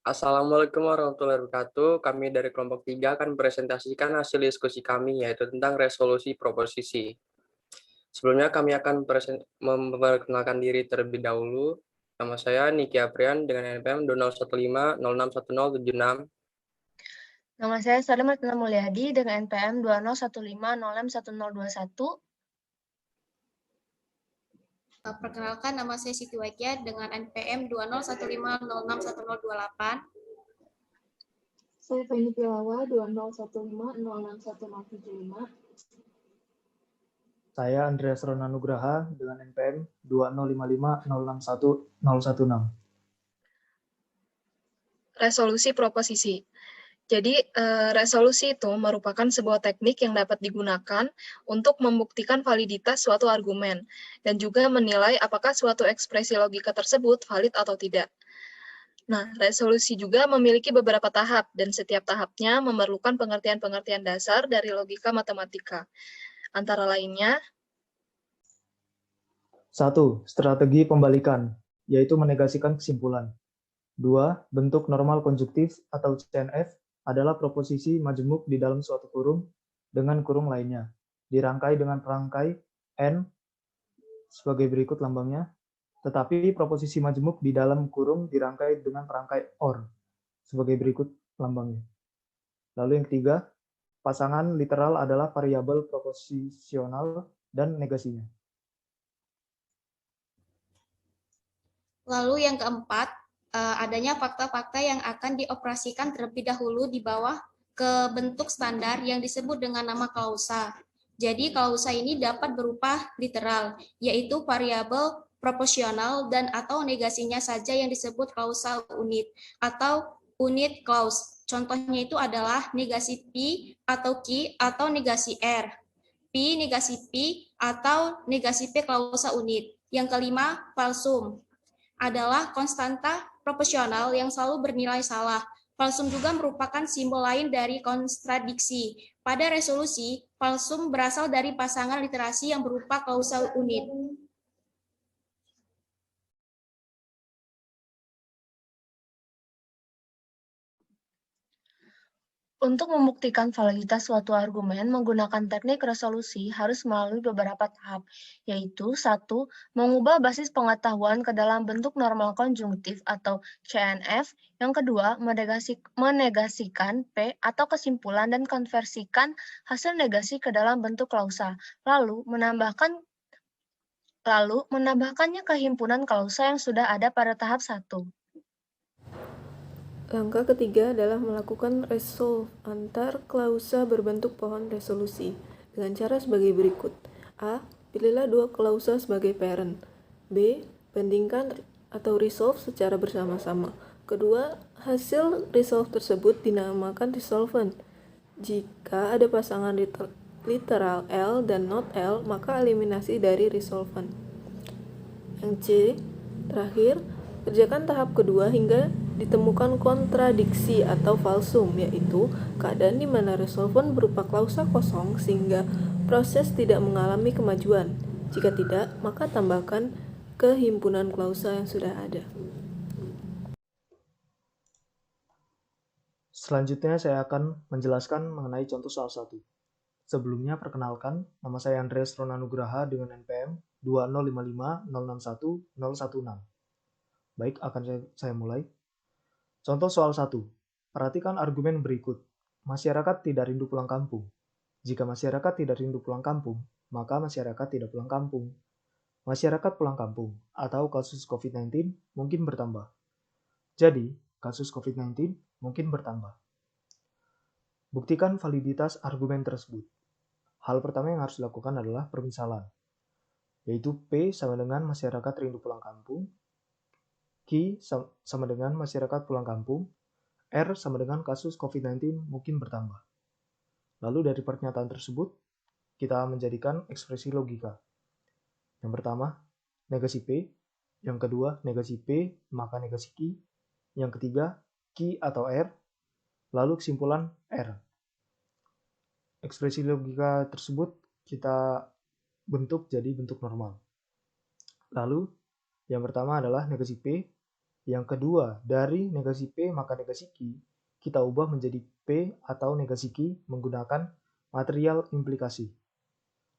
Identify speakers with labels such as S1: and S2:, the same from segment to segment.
S1: Assalamualaikum warahmatullahi wabarakatuh. Kami dari kelompok 3 akan presentasikan hasil diskusi kami, yaitu tentang resolusi proposisi. Sebelumnya kami akan memperkenalkan diri terlebih dahulu. Nama saya Niki Aprian dengan NPM 2015061076.
S2: Nama saya Salim Retna Mulyadi dengan NPM 2015061021.
S3: Perkenalkan, nama saya Siti Wajah dengan NPM 2015061028.
S4: Saya Feni Pilawa 2015061075.
S5: Saya Andreas Rona Nugraha dengan NPM 2055061016.
S2: Resolusi proposisi. Jadi, resolusi itu merupakan sebuah teknik yang dapat digunakan untuk membuktikan validitas suatu argumen dan juga menilai apakah suatu ekspresi logika tersebut valid atau tidak. Nah, resolusi juga memiliki beberapa tahap dan setiap tahapnya memerlukan pengertian-pengertian dasar dari logika matematika. Antara lainnya,
S5: 1. Strategi pembalikan, yaitu menegasikan kesimpulan. 2. Bentuk normal konjuktif atau CNF adalah proposisi majemuk di dalam suatu kurung dengan kurung lainnya, dirangkai dengan perangkai N sebagai berikut lambangnya, tetapi proposisi majemuk di dalam kurung dirangkai dengan perangkai OR sebagai berikut lambangnya. Lalu yang ketiga, pasangan literal adalah variabel proposisional dan negasinya.
S3: Lalu yang keempat, adanya fakta-fakta yang akan dioperasikan terlebih dahulu di bawah ke bentuk standar yang disebut dengan nama klausa. Jadi klausa ini dapat berupa literal, yaitu variabel proporsional dan atau negasinya saja yang disebut klausa unit atau unit clause. Contohnya itu adalah negasi P atau Q atau negasi R. P negasi P atau negasi P klausa unit. Yang kelima, falsum adalah konstanta proporsional yang selalu bernilai salah. Falsum juga merupakan simbol lain dari kontradiksi. Pada resolusi, falsum berasal dari pasangan literasi yang berupa klausa unit.
S2: untuk membuktikan validitas suatu argumen menggunakan teknik resolusi harus melalui beberapa tahap, yaitu 1. Mengubah basis pengetahuan ke dalam bentuk normal konjungtif atau CNF. Yang kedua, menegasikan P atau kesimpulan dan konversikan hasil negasi ke dalam bentuk klausa. Lalu menambahkannya ke himpunan klausa yang sudah ada pada tahap 1.
S6: Langkah ketiga adalah melakukan resolve antar klausa berbentuk pohon resolusi dengan cara sebagai berikut. A. Pilihlah dua klausa sebagai parent. B. Bandingkan atau resolve secara bersama-sama. Kedua, hasil resolve tersebut dinamakan resolvent. Jika ada pasangan literal L dan not L, maka eliminasi dari resolvent. Yang C. Terakhir, kerjakan tahap kedua hingga ditemukan kontradiksi atau falsum, yaitu keadaan di mana resolvent berupa klausa kosong sehingga proses tidak mengalami kemajuan. Jika tidak, maka tambahkan ke himpunan klausa yang sudah ada.
S5: Selanjutnya saya akan menjelaskan mengenai contoh soal 1. Sebelumnya perkenalkan, nama saya Andreas Rona Nugraha dengan NPM 2055061016. Baik, akan saya mulai. Contoh soal 1. Perhatikan argumen berikut. Masyarakat tidak rindu pulang kampung. Jika masyarakat tidak rindu pulang kampung, maka masyarakat tidak pulang kampung. Masyarakat pulang kampung atau kasus COVID-19 mungkin bertambah. Jadi, kasus COVID-19 mungkin bertambah. Buktikan validitas argumen tersebut. Hal pertama yang harus dilakukan adalah permisalan, yaitu P sama dengan masyarakat rindu pulang kampung, Q sama dengan masyarakat pulang kampung, R sama dengan kasus COVID-19 mungkin bertambah. Lalu dari pernyataan tersebut, kita menjadikan ekspresi logika. Yang pertama, negasi P. Yang kedua, negasi P, maka negasi Q. Yang ketiga, Q atau R. Lalu kesimpulan R. Ekspresi logika tersebut kita bentuk jadi bentuk normal. Lalu, yang pertama adalah negasi P. Yang kedua, dari negasi P maka negasi Q kita ubah menjadi P atau negasi Q menggunakan material implikasi.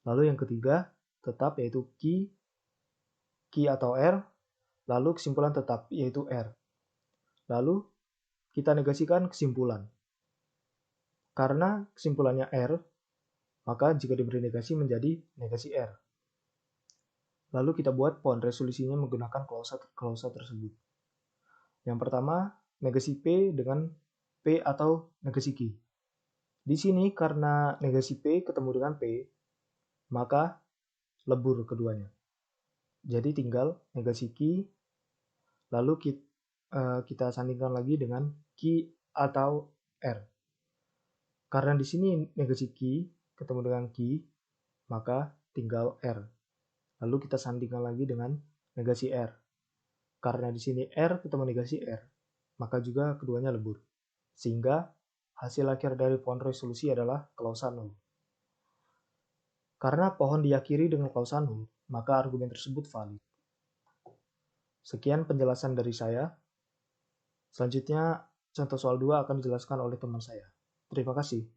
S5: Lalu yang ketiga, tetap yaitu Q atau R, lalu kesimpulan tetap yaitu R. Lalu kita negasikan kesimpulan. Karena kesimpulannya R, maka jika diberi negasi menjadi negasi R. Lalu kita buat pohon resolusinya menggunakan klausa tersebut. Yang pertama, negasi P dengan P atau negasi Q. Di sini karena negasi P ketemu dengan P, maka lebur keduanya. Jadi tinggal negasi Q, lalu kita sandingkan lagi dengan Q atau R. Karena di sini negasi Q ketemu dengan Q, maka tinggal R. Lalu kita sandingkan lagi dengan negasi R. Karena di sini R ketemu negasi R, maka juga keduanya lebur. Sehingga hasil akhir dari pohon resolusi adalah klausa nol. Karena pohon diakhiri dengan klausa nol, maka argumen tersebut valid. Sekian penjelasan dari saya. Selanjutnya, contoh soal 2 akan dijelaskan oleh teman saya. Terima kasih.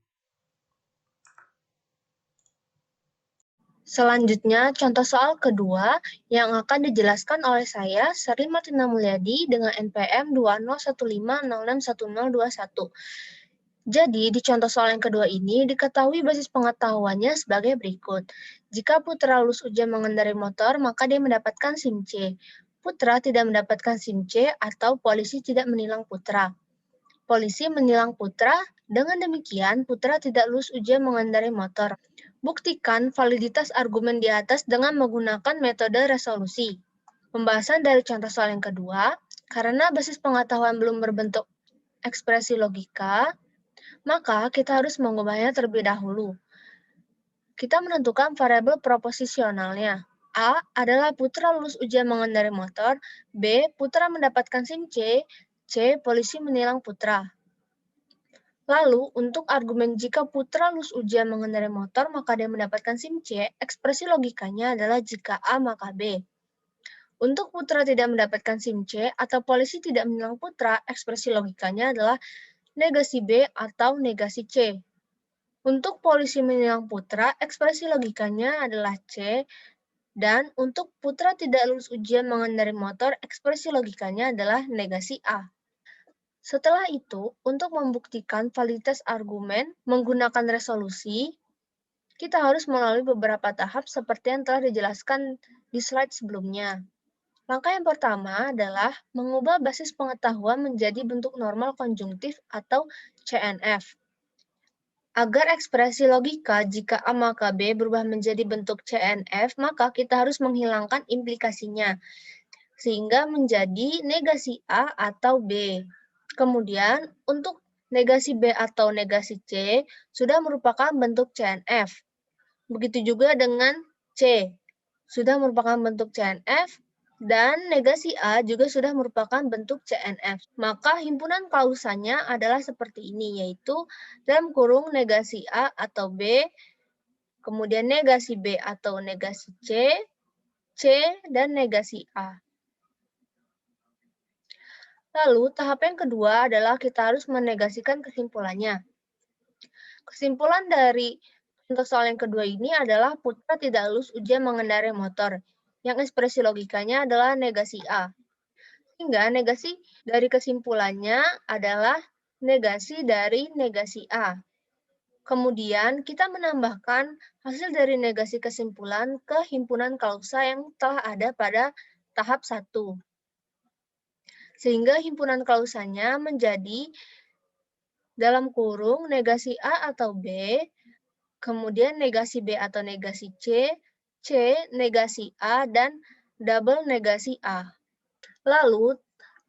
S2: Selanjutnya, contoh soal kedua yang akan dijelaskan oleh saya, Sri Martina Mulyadi dengan NPM 2015061021. Jadi, di contoh soal yang kedua ini, diketahui basis pengetahuannya sebagai berikut. Jika Putra lulus ujian mengendarai motor, maka dia mendapatkan SIM C. Putra tidak mendapatkan SIM C atau polisi tidak menilang Putra. Polisi menilang Putra, dengan demikian Putra tidak lulus ujian mengendarai motor. Buktikan validitas argumen di atas dengan menggunakan metode resolusi. Pembahasan dari contoh soal yang kedua, karena basis pengetahuan belum berbentuk ekspresi logika, maka kita harus mengubahnya terlebih dahulu. Kita menentukan variabel proposisionalnya. A adalah Putra lulus ujian mengendarai motor, B. Putra mendapatkan SIM C, C. Polisi menilang Putra. Lalu, untuk argumen jika Putra lulus ujian mengendarai motor, maka dia mendapatkan SIM C, ekspresi logikanya adalah jika A, maka B. Untuk Putra tidak mendapatkan SIM C atau polisi tidak menilang Putra, ekspresi logikanya adalah negasi B atau negasi C. Untuk polisi menilang Putra, ekspresi logikanya adalah C, dan untuk Putra tidak lulus ujian mengendarai motor, ekspresi logikanya adalah negasi A. Setelah itu, untuk membuktikan validitas argumen menggunakan resolusi, kita harus melalui beberapa tahap seperti yang telah dijelaskan di slide sebelumnya. Langkah yang pertama adalah mengubah basis pengetahuan menjadi bentuk normal konjungtif atau CNF. Agar ekspresi logika jika A maka B berubah menjadi bentuk CNF, maka kita harus menghilangkan implikasinya, sehingga menjadi negasi A atau B. Kemudian, untuk negasi B atau negasi C sudah merupakan bentuk CNF. Begitu juga dengan C, sudah merupakan bentuk CNF, dan negasi A juga sudah merupakan bentuk CNF. Maka himpunan klausanya adalah seperti ini, yaitu dalam kurung negasi A atau B, kemudian negasi B atau negasi C, dan negasi A. Lalu, tahap yang kedua adalah kita harus menegasikan kesimpulannya. Kesimpulan dari contoh soal yang kedua ini adalah Putra tidak lulus ujian mengendarai motor, yang ekspresi logikanya adalah negasi A. Sehingga negasi dari kesimpulannya adalah negasi dari negasi A. Kemudian, kita menambahkan hasil dari negasi kesimpulan ke himpunan klausa yang telah ada pada tahap 1. Sehingga himpunan klausanya menjadi dalam kurung negasi A atau B, kemudian negasi B atau negasi C, negasi A, dan double negasi A. Lalu,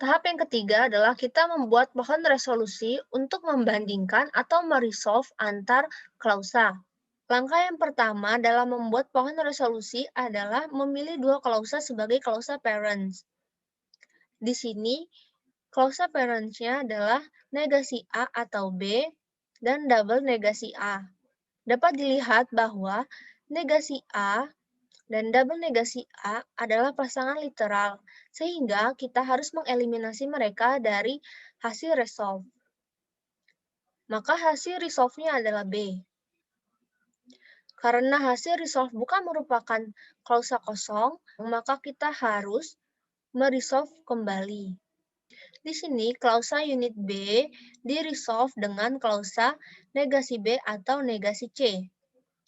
S2: tahap yang ketiga adalah kita membuat pohon resolusi untuk membandingkan atau meresolve antar klausa. Langkah yang pertama dalam membuat pohon resolusi adalah memilih dua klausa sebagai klausa parents. Di sini, klausa parents-nya adalah negasi A atau B dan double negasi A. Dapat dilihat bahwa negasi A
S4: Dan double negasi A adalah pasangan literal, sehingga kita harus mengeliminasi mereka dari hasil resolve. Maka hasil resolve-nya adalah B. Karena hasil resolve bukan merupakan klausa kosong, maka kita harus meresolve kembali. Di sini klausa unit B diresolve dengan klausa negasi B atau negasi C.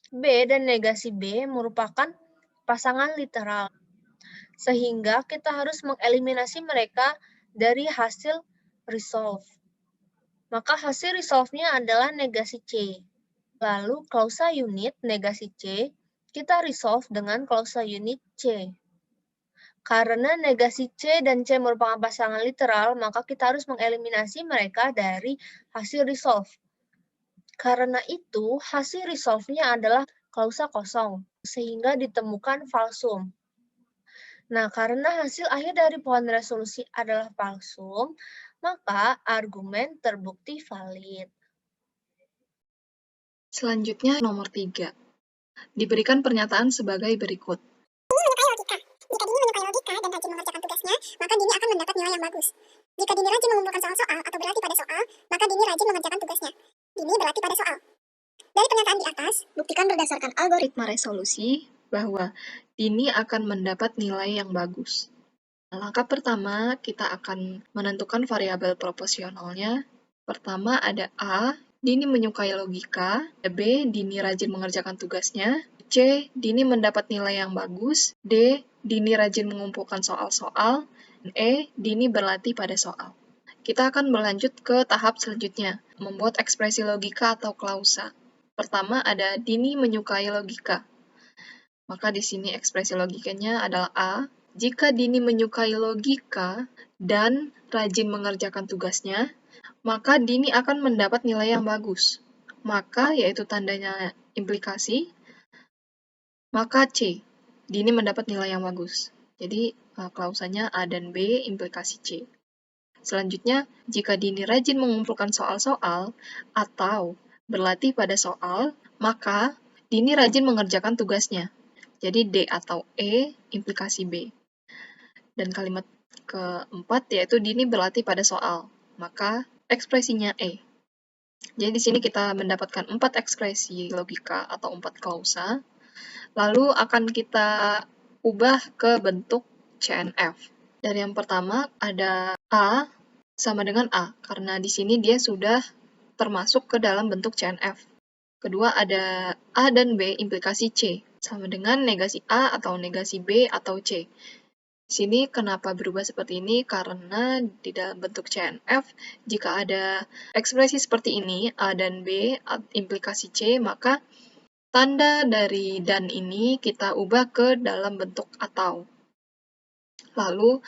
S4: B dan negasi B merupakan pasangan literal, sehingga kita harus mengeliminasi mereka dari hasil resolve. Maka hasil resolve-nya adalah negasi C. Lalu klausa unit negasi C, kita resolve dengan klausa unit C. Karena negasi C dan C merupakan pasangan literal, maka kita harus mengeliminasi mereka dari hasil resolve. Karena itu, hasil resolve-nya adalah klausa kosong, sehingga ditemukan falsum. Nah, karena hasil akhir dari pohon resolusi adalah falsum, maka argumen terbukti valid.
S2: Selanjutnya nomor 3. Diberikan pernyataan sebagai berikut.
S7: Jika Dini menyukai logika dan rajin mengerjakan tugasnya, maka Dini akan mendapat nilai yang bagus. Jika Dini rajin mengumpulkan soal-soal atau berlatih pada soal, maka Dini rajin mengerjakan tugasnya. Dini berlatih pada soal. Dari pernyataan di atas, buktikan berdasarkan algoritma
S2: Resolusi bahwa Dini akan mendapat nilai yang bagus. Langkah pertama, kita akan menentukan variabel proporsionalnya. Pertama ada A, Dini menyukai logika. B, Dini rajin mengerjakan tugasnya. C, Dini mendapat nilai yang bagus. D, Dini rajin mengumpulkan soal-soal. E, Dini berlatih pada soal. Kita akan berlanjut ke tahap selanjutnya, membuat ekspresi logika atau klausa. Pertama ada Dini menyukai logika. Maka di sini ekspresi logikanya adalah A. Jika Dini menyukai logika dan rajin mengerjakan tugasnya, maka Dini akan mendapat nilai yang bagus. Maka, yaitu tandanya implikasi, maka C. Dini mendapat nilai yang bagus. Jadi, klausanya A dan B, implikasi C. Selanjutnya, jika Dini rajin mengumpulkan soal-soal atau berlatih pada soal, maka Dini rajin mengerjakan tugasnya. Jadi D atau E, implikasi B. Dan kalimat keempat yaitu Dini berlatih pada soal, maka ekspresinya E. Jadi di sini kita mendapatkan 4 ekspresi logika atau 4 klausa, lalu akan kita ubah ke bentuk CNF. Dari yang pertama ada A sama dengan A, karena di sini dia sudah termasuk ke dalam bentuk CNF. Kedua ada A dan B implikasi C, sama dengan negasi A atau negasi B atau C. Sini kenapa berubah seperti ini? Karena di dalam bentuk CNF, jika ada ekspresi seperti ini, A dan B implikasi C, maka tanda dari dan ini kita ubah ke dalam bentuk atau. Lalu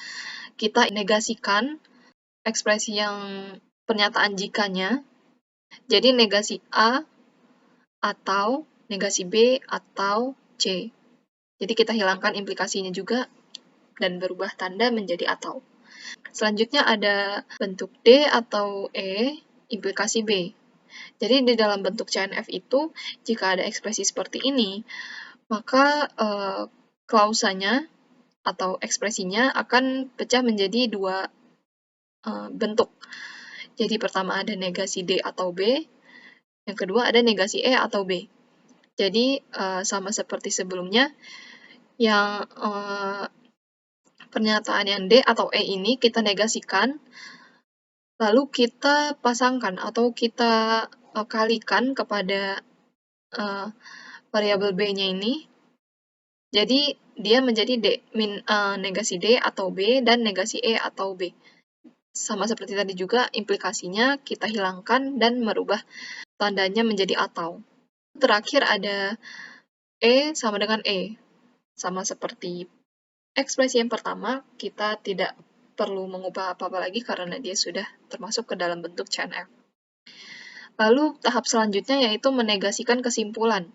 S2: kita negasikan ekspresi yang pernyataan jikanya, jadi negasi A atau negasi B atau C. Jadi kita hilangkan implikasinya juga dan berubah tanda menjadi atau. Selanjutnya ada bentuk D atau E, implikasi B. Jadi di dalam bentuk CNF itu, jika ada ekspresi seperti ini, maka klausanya atau ekspresinya akan pecah menjadi dua bentuk. Jadi pertama ada negasi D atau B, yang kedua ada negasi E atau B. Jadi sama seperti sebelumnya, yang pernyataan yang D atau E ini kita negasikan, lalu kita pasangkan atau kita kalikan kepada variabel B-nya ini. Jadi dia menjadi negasi D atau B dan negasi E atau B. Sama seperti tadi juga, implikasinya kita hilangkan dan merubah tandanya menjadi atau. Terakhir ada E sama dengan E. Sama seperti ekspresi yang pertama, kita tidak perlu mengubah apa-apa lagi karena dia sudah termasuk ke dalam bentuk CNF. Lalu tahap selanjutnya yaitu menegasikan kesimpulan.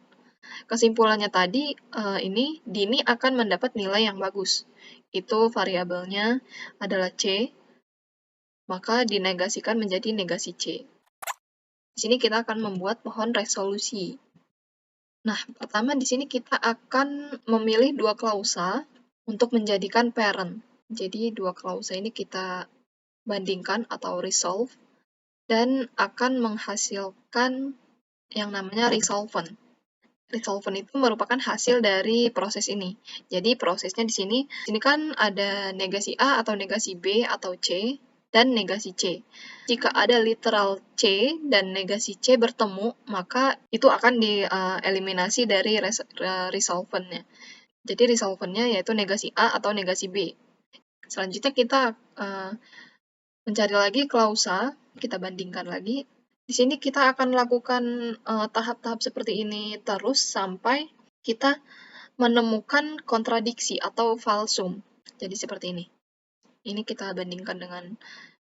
S2: Kesimpulannya tadi, ini Dini akan mendapat nilai yang bagus. Itu variabelnya adalah C, maka dinegasikan menjadi negasi C. Di sini kita akan membuat pohon resolusi. Nah, pertama di sini kita akan memilih dua klausa untuk menjadikan parent. Jadi dua klausa ini kita bandingkan atau resolve dan akan menghasilkan yang namanya resolvent. Resolvent itu merupakan hasil dari proses ini. Jadi prosesnya di sini kan ada negasi A atau negasi B atau C dan negasi C. Jika ada literal C dan negasi C bertemu, maka itu akan dieliminasi dari resolventnya. Jadi resolventnya yaitu negasi A atau negasi B. Selanjutnya kita mencari lagi klausa, kita bandingkan lagi. Di sini kita akan lakukan tahap-tahap seperti ini terus sampai kita menemukan kontradiksi atau falsum. Jadi seperti ini. Ini kita bandingkan dengan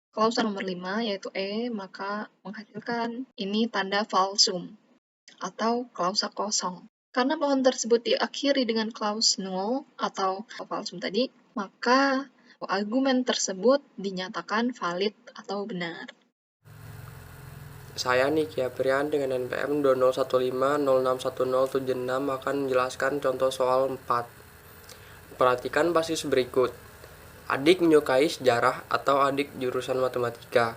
S2: klausa nomor 5 yaitu E, maka menghasilkan ini tanda falsum atau klausa kosong. Karena pohon tersebut diakhiri dengan clause null atau falsum tadi, maka argumen tersebut dinyatakan valid atau benar.
S1: Saya Niki Aprian dengan NPM 2015061076 akan menjelaskan contoh soal 4. Perhatikan basis berikut. Adik menyukai sejarah atau adik jurusan matematika.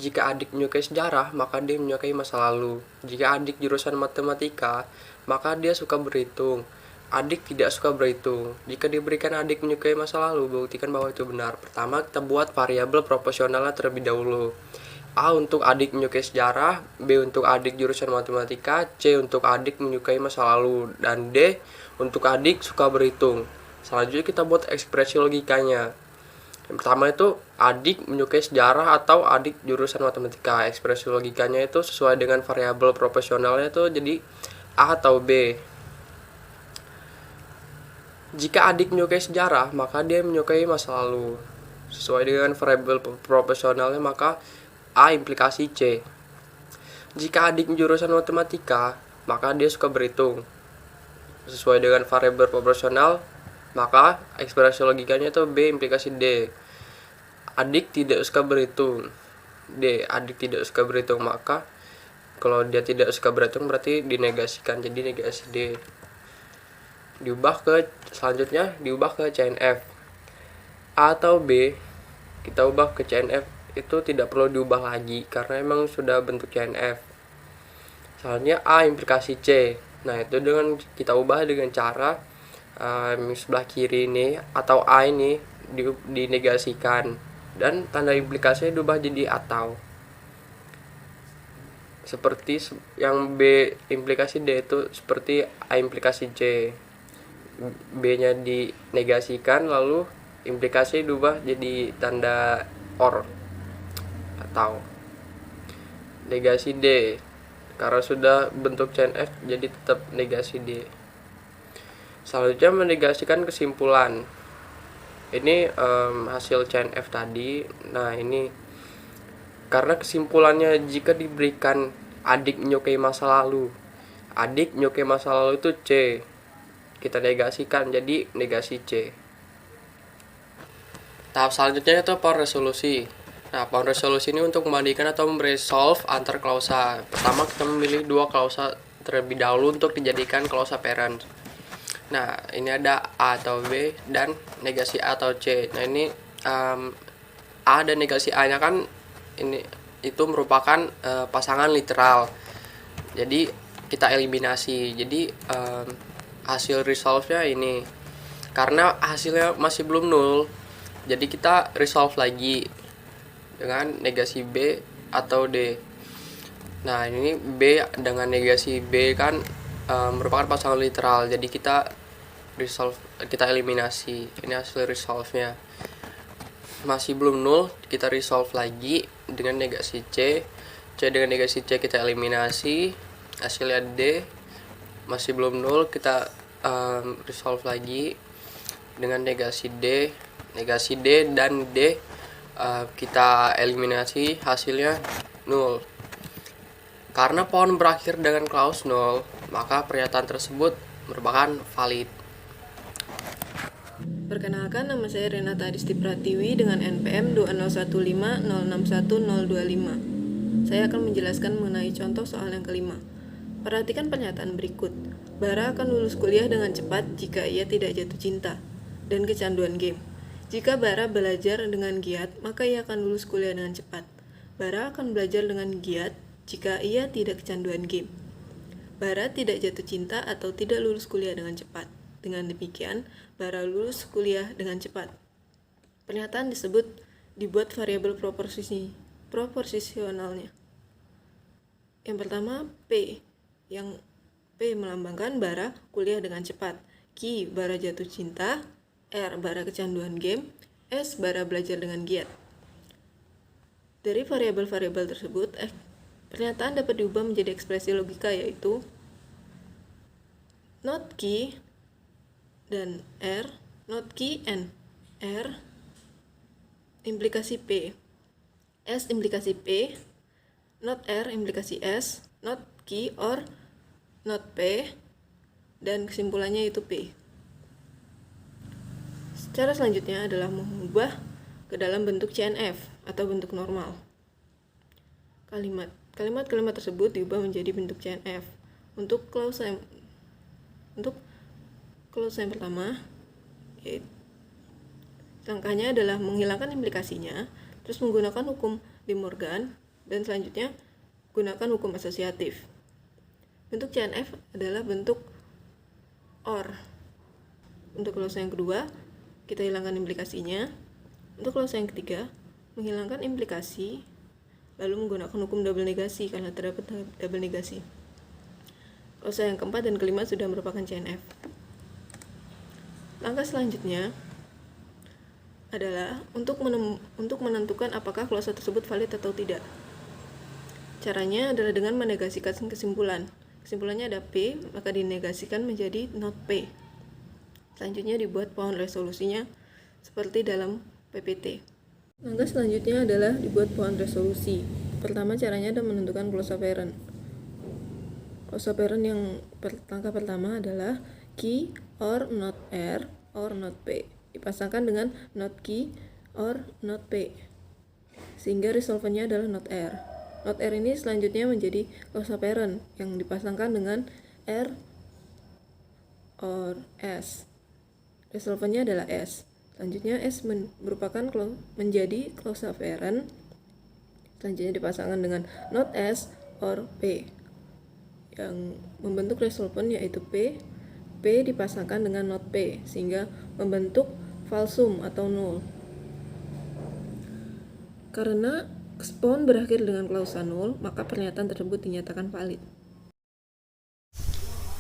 S1: Jika adik menyukai sejarah, maka dia menyukai masa lalu. Jika adik jurusan matematika, maka dia suka berhitung. Adik tidak suka berhitung. Jika diberikan adik menyukai masa lalu, buktikan bahwa itu benar. Pertama, kita buat variabel proporsionalnya terlebih dahulu. A untuk adik menyukai sejarah, B untuk adik jurusan matematika, C untuk adik menyukai masa lalu, dan D untuk adik suka berhitung. Selanjutnya kita buat ekspresi logikanya. Yang pertama itu adik menyukai sejarah atau adik jurusan matematika. Ekspresi logikanya itu sesuai dengan variabel proporsionalnya itu jadi A atau B. Jika adik menyukai sejarah, maka dia menyukai masa lalu. Sesuai dengan variabel proporsionalnya, maka A implikasi C. Jika adik jurusan matematika, maka dia suka berhitung. Sesuai dengan variabel proporsional, maka ekspresi logikanya itu B implikasi D. Adik tidak suka berhitung. D, adik tidak suka berhitung, maka kalau dia tidak suka berhitung berarti dinegasikan, jadi negasi D. Selanjutnya diubah ke CNF. A atau B kita ubah ke CNF itu tidak perlu diubah lagi karena emang sudah bentuk CNF. Selanjutnya A implikasi C. Nah, itu dengan kita ubah dengan cara sebelah kiri ini atau A ini dinegasikan dan tanda implikasinya diubah jadi atau. Seperti yang B implikasi D itu seperti A implikasi C. B-nya dinegasikan lalu implikasi diubah jadi tanda OR atau. Negasi D karena sudah bentuk CNF jadi tetap negasi D. Selanjutnya menegasikan kesimpulan. Ini hasil CNF tadi. Nah, ini karena kesimpulannya jika diberikan adik menyukai masa lalu. Adik menyukai masa lalu itu C. Kita negasikan jadi negasi C. Tahap selanjutnya itu pohon resolusi. Nah, pohon resolusi ini untuk membandingkan atau meresolve antar klausa. Pertama kita memilih dua klausa terlebih dahulu untuk dijadikan klausa parent. Nah, ini ada A atau B dan negasi A atau C. Nah, ini A dan negasi A-nya kan itu merupakan pasangan literal. Jadi kita eliminasi. Jadi hasil resolve-nya ini karena hasilnya masih belum nol. Jadi kita resolve lagi dengan negasi B atau D. Nah, ini B dengan negasi B kan merupakan pasangan literal. Jadi kita eliminasi. Ini hasil resolve-nya. Masih belum nol, kita resolve lagi dengan negasi C. C dengan negasi C kita eliminasi. Hasilnya D. Masih belum nol, kita resolve lagi dengan negasi D. Negasi D dan D kita eliminasi, hasilnya 0. Karena pohon berakhir dengan clause 0, maka pernyataan tersebut merupakan valid.
S6: Perkenalkan, nama saya Renata Adisti Pratiwi dengan NPM 20150611025. Saya akan menjelaskan mengenai contoh soal yang kelima. Perhatikan pernyataan berikut. Bara akan lulus kuliah dengan cepat jika ia tidak jatuh cinta dan kecanduan game. Jika Bara belajar dengan giat, maka ia akan lulus kuliah dengan cepat. Bara akan belajar dengan giat jika ia tidak kecanduan game. Bara tidak jatuh cinta atau tidak lulus kuliah dengan cepat. Dengan demikian, Bara lulus kuliah dengan cepat. Pernyataan disebut dibuat variabel proporsionalnya. Yang pertama, P. Yang P melambangkan Bara kuliah dengan cepat. Q. Bara jatuh cinta. R. Bara kecanduan game. S. Bara belajar dengan giat. Dari variabel-variabel tersebut, pernyataan dapat diubah menjadi ekspresi logika, yaitu not Q dan R, not Q and R, implikasi P, S implikasi P, not R implikasi S, not Q or not P, dan kesimpulannya itu P. Cara selanjutnya adalah mengubah ke dalam bentuk CNF atau bentuk normal. Kalimat-kalimat tersebut diubah menjadi bentuk CNF. Untuk klausa yang pertama, langkahnya adalah menghilangkan implikasinya, terus menggunakan hukum De Morgan, dan selanjutnya gunakan hukum asosiatif. Bentuk CNF adalah bentuk OR. Untuk klausa yang kedua, kita hilangkan implikasinya. Untuk klausa yang ketiga, menghilangkan implikasi, lalu menggunakan hukum double negasi karena terdapat double negasi. Klausa yang keempat dan kelima sudah merupakan CNF. Langkah selanjutnya adalah untuk menentukan apakah klausa tersebut valid atau tidak. Caranya adalah dengan menegasikan kesimpulan. Kesimpulannya ada P, maka dinegasikan menjadi not P. Selanjutnya dibuat pohon resolusinya seperti dalam PPT. Langkah selanjutnya adalah dibuat pohon resolusi. Pertama caranya adalah menentukan klausa parent. Klausa parent yang langkah pertama adalah Q or not R or not P. Dipasangkan dengan not Q or not P. Sehingga resolvennya adalah not R. Not R ini selanjutnya menjadi klausa parent yang dipasangkan dengan R or S. Resolvennya adalah S. Selanjutnya S merupakan menjadi klausa parent. Selanjutnya dipasangkan dengan not S or P. Yang membentuk resolven yaitu P. P dipasangkan dengan not P sehingga membentuk falsum atau null. Karena pohon berakhir dengan klausa null, maka pernyataan tersebut dinyatakan valid.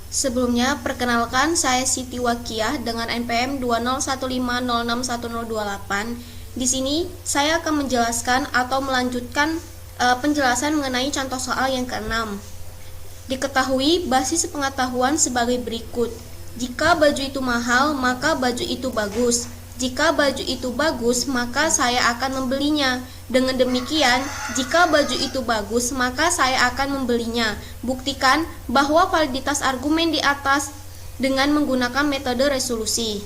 S3: Sebelumnya, perkenalkan saya Siti Wakiah dengan NPM 20150611028. Di sini, saya akan menjelaskan atau melanjutkan penjelasan mengenai contoh soal yang ke-6. Diketahui basis pengetahuan sebagai berikut. Jika baju itu mahal, maka baju itu bagus. Jika baju itu bagus, maka saya akan membelinya. Dengan demikian, jika baju itu bagus, maka saya akan membelinya. Buktikan bahwa validitas argumen di atas dengan menggunakan metode resolusi.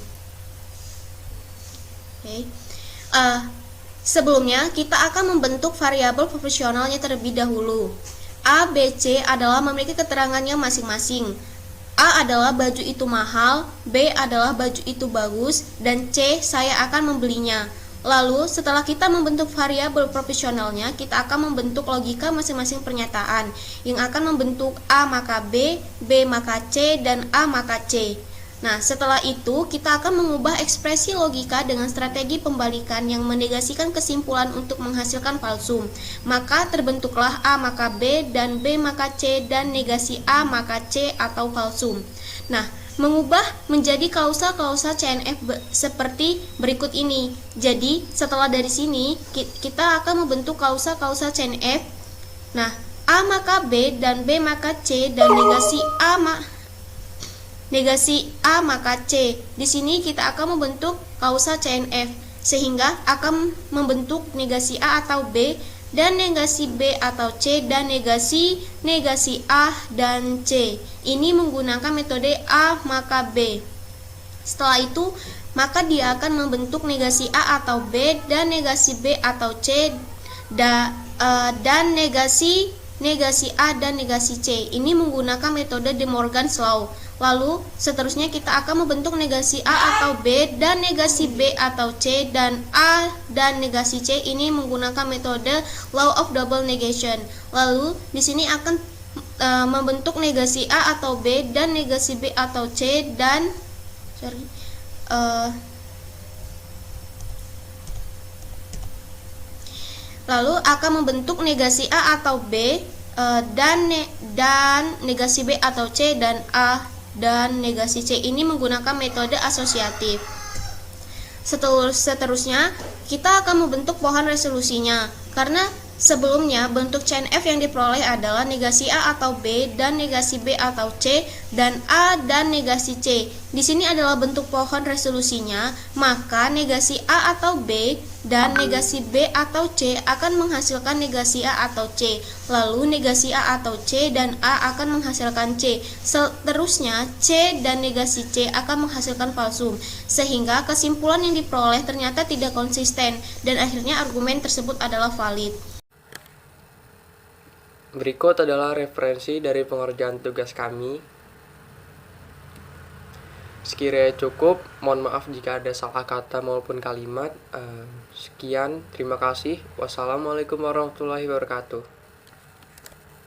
S3: Sebelumnya, kita akan membentuk variabel proporsionalnya terlebih dahulu. A, B, C adalah memiliki keterangannya masing-masing. A adalah baju itu mahal, B adalah baju itu bagus, dan C saya akan membelinya. Lalu setelah kita membentuk variabel proporsionalnya, kita akan membentuk logika masing-masing pernyataan yang akan membentuk A maka B, B maka C, dan A maka C. Nah, setelah itu kita akan mengubah ekspresi logika dengan strategi pembalikan yang menegasikan kesimpulan untuk menghasilkan falsum. Maka terbentuklah A maka B dan B maka C dan negasi A maka C atau falsum. Nah, mengubah menjadi klausa-klausa CNF seperti berikut ini. Jadi, setelah dari sini kita akan membentuk klausa-klausa CNF. Nah, A maka B dan B maka C dan negasi A maka C. Di sini kita akan membentuk klausa CNF sehingga akan membentuk negasi A atau B dan negasi B atau C dan negasi A dan C. Ini menggunakan metode A maka B. Setelah itu, maka dia akan membentuk negasi A atau B dan negasi B atau C dan negasi negasi A dan negasi C. Ini menggunakan metode De Morgan's Law. Lalu seterusnya kita akan membentuk negasi A atau B dan negasi B atau C, dan A dan negasi C ini menggunakan metode Law of Double Negation. Lalu di sini akan membentuk negasi A atau B dan negasi B atau C dan lalu akan membentuk negasi A atau B dan negasi B atau C dan A dan negasi C ini menggunakan metode asosiatif. Seterusnya kita akan membentuk pohon resolusinya, karena sebelumnya bentuk chain F yang diperoleh adalah negasi A atau B dan negasi B atau C dan A dan negasi C. Di sini adalah bentuk pohon resolusinya, maka negasi A atau B dan negasi B atau C akan menghasilkan negasi A atau C. Lalu negasi A atau C dan A akan menghasilkan C. Seterusnya C dan negasi C akan menghasilkan falsum, sehingga kesimpulan yang diperoleh ternyata tidak konsisten dan akhirnya argumen tersebut adalah valid.
S1: Berikut adalah referensi dari pengerjaan tugas kami. Sekiranya cukup, mohon maaf jika ada salah kata maupun kalimat. Sekian, terima kasih. Wassalamualaikum warahmatullahi wabarakatuh.